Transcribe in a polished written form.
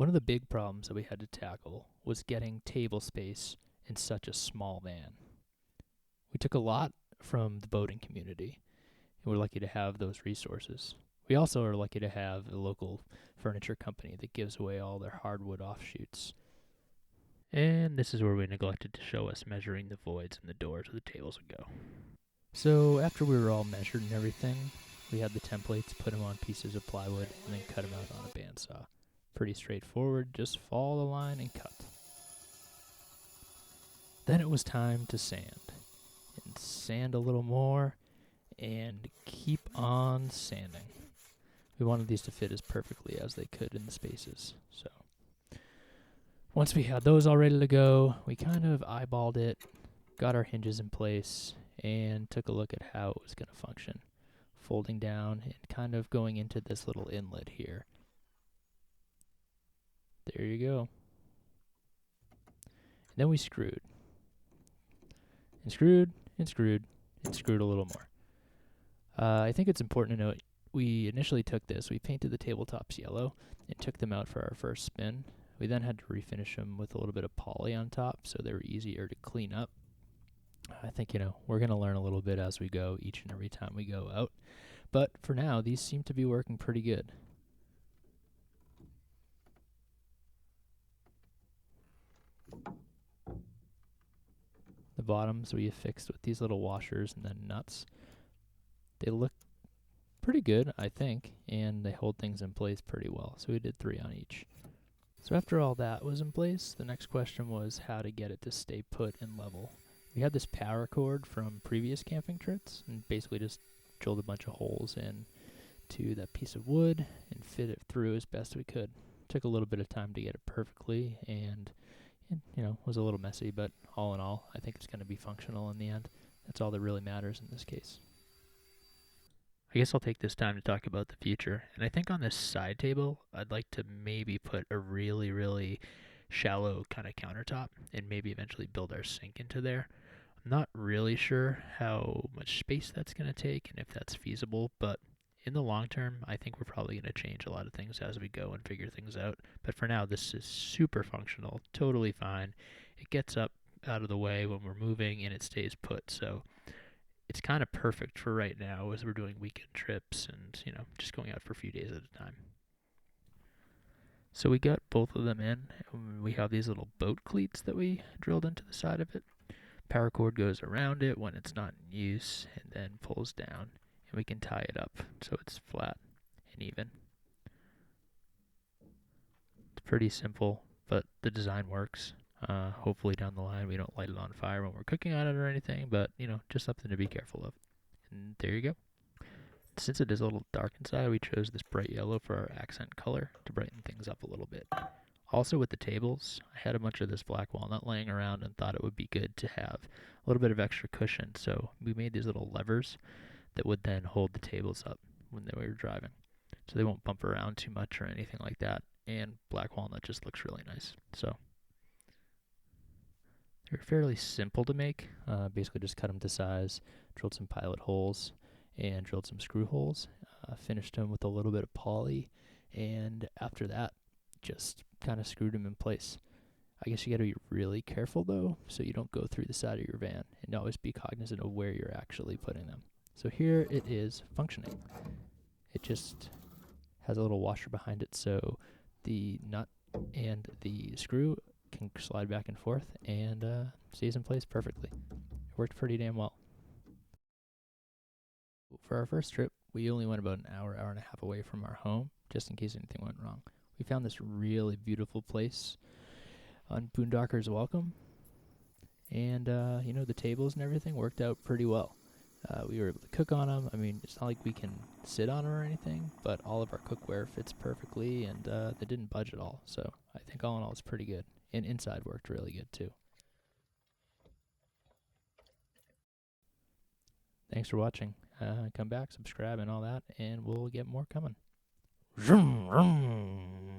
One of the big problems that we had to tackle was getting table space in such a small van. We took a lot from the boating community, and we're lucky to have those resources. We also are lucky to have a local furniture company that gives away all their hardwood offshoots. And this is where we neglected to show us measuring the voids in the doors where the tables would go. So after we were all measured and everything, we had the templates, put them on pieces of plywood, and then cut them out on a bandsaw. Pretty straightforward, just follow the line and cut. Then it was time to sand. And sand a little more, and keep on sanding. We wanted these to fit as perfectly as they could in the spaces. So once we had those all ready to go, we kind of eyeballed it, got our hinges in place, and took a look at how it was going to function. Folding down and kind of going into this little inlet here. There you go. And then we screwed. And screwed, and screwed, and screwed a little more. I think it's important to note, we initially took this, we painted the tabletops yellow, and took them out for our first spin. We then had to refinish them with a little bit of poly on top, so they were easier to clean up. I think, we're going to learn a little bit as we go, each and every time we go out. But for now, these seem to be working pretty good. The bottoms we affixed with these little washers and then nuts. They look pretty good, I think, and they hold things in place pretty well. So we did 3 on each. So after all that was in place, the next question was how to get it to stay put and level. We had this power cord from previous camping trips and basically just drilled a bunch of holes in to that piece of wood and fit it through as best we could. Took a little bit of time to get it perfectly, and it was a little messy, but all in all, I think it's going to be functional in the end. That's all that really matters in this case. I guess I'll take this time to talk about the future. And I think on this side table, I'd like to maybe put a really, really shallow kind of countertop and maybe eventually build our sink into there. I'm not really sure how much space that's going to take and if that's feasible, but in the long term, I think we're probably going to change a lot of things as we go and figure things out. But for now, this is super functional, totally fine. It gets up out of the way when we're moving and it stays put. So it's kind of perfect for right now as we're doing weekend trips and, just going out for a few days at a time. So we got both of them in, and we have these little boat cleats that we drilled into the side of it. Power cord goes around it when it's not in use and then pulls down, and we can tie it up so it's flat and even. It's pretty simple, but the design works. Hopefully down the line we don't light it on fire when we're cooking on it or anything, but, just something to be careful of. And there you go. Since it is a little dark inside, we chose this bright yellow for our accent color to brighten things up a little bit. Also with the tables, I had a bunch of this black walnut laying around and thought it would be good to have a little bit of extra cushion, so we made these little levers that would then hold the tables up when we were driving, so they won't bump around too much or anything like that, and black walnut just looks really nice. So they're fairly simple to make. Basically just cut them to size, drilled some pilot holes, and drilled some screw holes. Finished them with a little bit of poly, and after that, just kind of screwed them in place. I guess you got to be really careful though, so you don't go through the side of your van, and always be cognizant of where you're actually putting them. So here it is functioning. It just has a little washer behind it, so the nut and the screw can slide back and forth and stays in place perfectly. It worked pretty damn well. For our first trip, we only went about an hour and a half away from our home, just in case anything went wrong. We found this really beautiful place on Boondocker's Welcome, and the tables and everything worked out pretty well. We were able to cook on them. I mean, it's not like we can sit on them or anything, but all of our cookware fits perfectly, and they didn't budge at all. So I think all in all, it's pretty good. And inside worked really good too. Thanks for watching. Come back, subscribe, and all that, and we'll get more coming. Vroom, vroom.